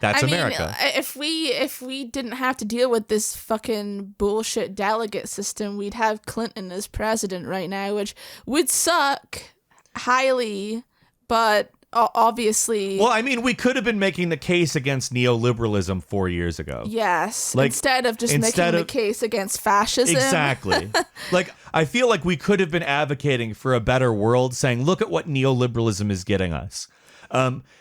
That's America. If we didn't have to deal with this fucking bullshit delegate system, we'd have Clinton as president right now, which would suck highly, but obviously. Well, I mean, we could have been making the case against neoliberalism 4 years ago. Yes, instead of making the case against fascism. Exactly. Like, I feel like we could have been advocating for a better world, saying, look at what neoliberalism is getting us.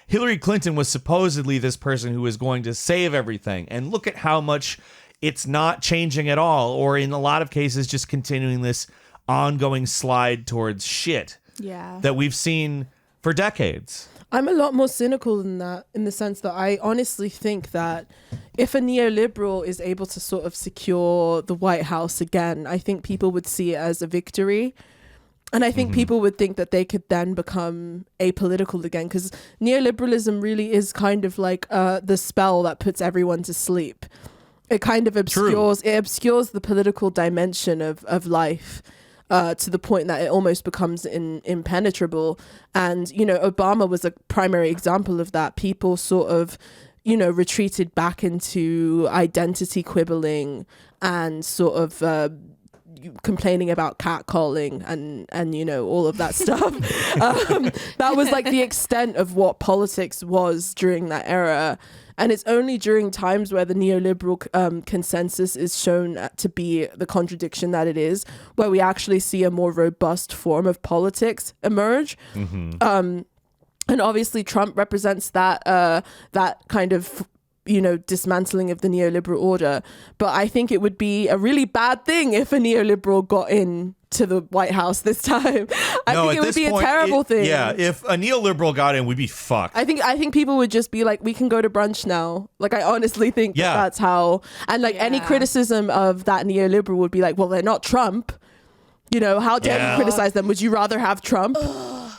Hillary Clinton was supposedly this person who was going to save everything. And look at how much it's not changing at all, or in a lot of cases, just continuing this ongoing slide towards shit that we've seen for decades. I'm a lot more cynical than that, in the sense that I honestly think that if a neoliberal is able to sort of secure the White House again, I think people would see it as a victory. And I think people would think that they could then become apolitical again, because neoliberalism really is kind of like the spell that puts everyone to sleep. It kind of obscures the political dimension of life to the point that it almost becomes impenetrable. And, you know, Obama was a primary example of that. People sort of, you know, retreated back into identity quibbling and sort of complaining about catcalling and you know, all of that stuff. That was like the extent of what politics was during that era. And it's only during times where the neoliberal consensus is shown to be the contradiction that it is, where we actually see a more robust form of politics emerge. And obviously Trump represents that kind of, you know, dismantling of the neoliberal order. But I think it would be a really bad thing if a neoliberal got in to the White House this time. I think it would be a terrible thing. Yeah, if a neoliberal got in, we'd be fucked. I think people would just be like, we can go to brunch now. Like, I honestly think that's how. And like any criticism of that neoliberal would be like, well, they're not Trump. You know, how dare you criticize them? Would you rather have Trump?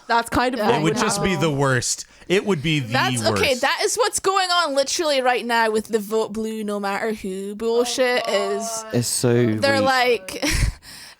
That's kind of what it would just be the worst. It would be the worst. Okay, that is what's going on literally right now with the vote blue no matter who bullshit It's so they're weak.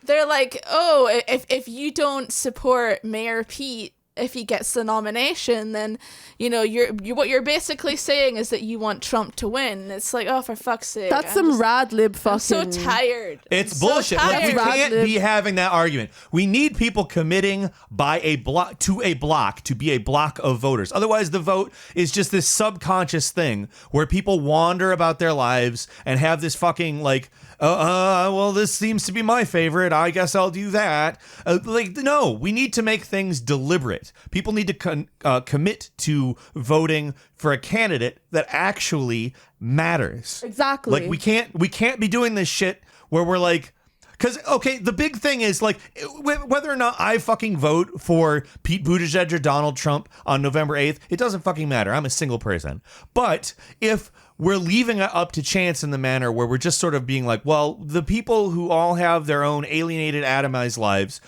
they're like, oh, if you don't support Mayor Pete, if he gets the nomination, then, you know, you're what you're basically saying is that you want Trump to win. It's like, oh, for fuck's sake. That's some rad lib fucking. I'm so tired. It's bullshit. Like, we can't be having that argument. We need people committing by a block to be a block of voters. Otherwise, the vote is just this subconscious thing where people wander about their lives and have this fucking like, well, this seems to be my favorite. I guess I'll do that. No, we need to make things deliberate. People need to commit to voting for a candidate that actually matters. Exactly. Like, we can't be doing this shit where we're like, because, okay, the big thing is, like, whether or not I fucking vote for Pete Buttigieg or Donald Trump on November 8th, it doesn't fucking matter. I'm a single person. But if we're leaving it up to chance in the manner where we're just sort of being like, well, the people who all have their own alienated, atomized lives,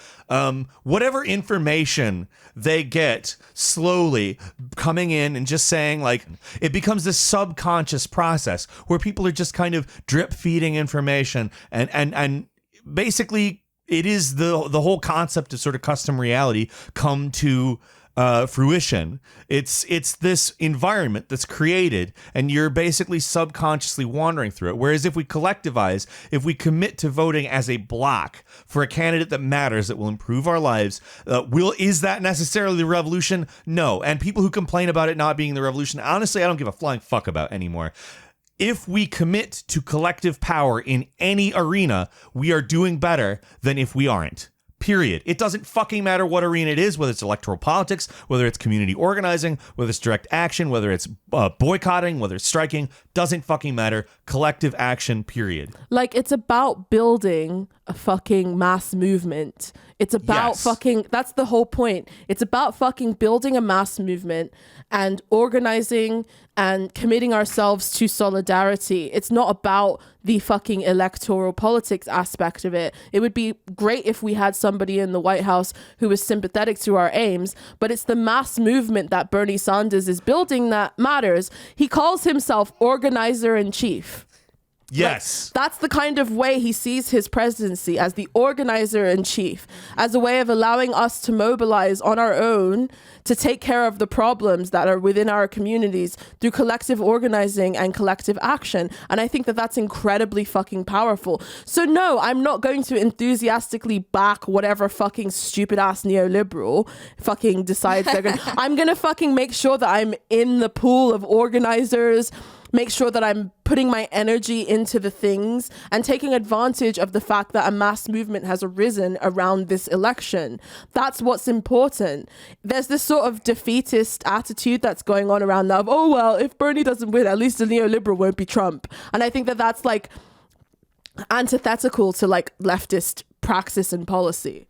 whatever information they get slowly coming in and just saying, like, it becomes this subconscious process where people are just kind of drip feeding information and basically it is the whole concept of sort of custom reality come to fruition. It's this environment that's created and you're basically subconsciously wandering through it. Whereas if we collectivize, if we commit to voting as a block for a candidate that matters, that will improve our lives, is that necessarily the revolution? No. And people who complain about it not being the revolution, honestly, I don't give a flying fuck about anymore. If we commit to collective power in any arena, we are doing better than if we aren't. Period. It doesn't fucking matter what arena it is, whether it's electoral politics, whether it's community organizing, whether it's direct action, whether it's boycotting, whether it's striking, doesn't fucking matter. Collective action, period. Like, it's about building a fucking mass movement. It's about that's the whole point. It's about fucking building a mass movement and organizing and committing ourselves to solidarity. It's not about the fucking electoral politics aspect of it. It would be great if we had somebody in the White House who was sympathetic to our aims, but it's the mass movement that Bernie Sanders is building that matters. He calls himself organizer in chief. Yes. That's the kind of way he sees his presidency, as the organizer in chief, as a way of allowing us to mobilize on our own to take care of the problems that are within our communities through collective organizing and collective action. And I think that that's incredibly fucking powerful. So no, I'm not going to enthusiastically back whatever fucking stupid ass neoliberal fucking decides they're going to. I'm going to fucking make sure that I'm in the pool of organizers, make sure that I'm putting my energy into the things and taking advantage of the fact that a mass movement has arisen around this election. That's what's important. There's this sort of defeatist attitude that's going on around now of, oh, well, if Bernie doesn't win, at least the neoliberal won't be Trump. And I think that that's like antithetical to like leftist praxis and policy.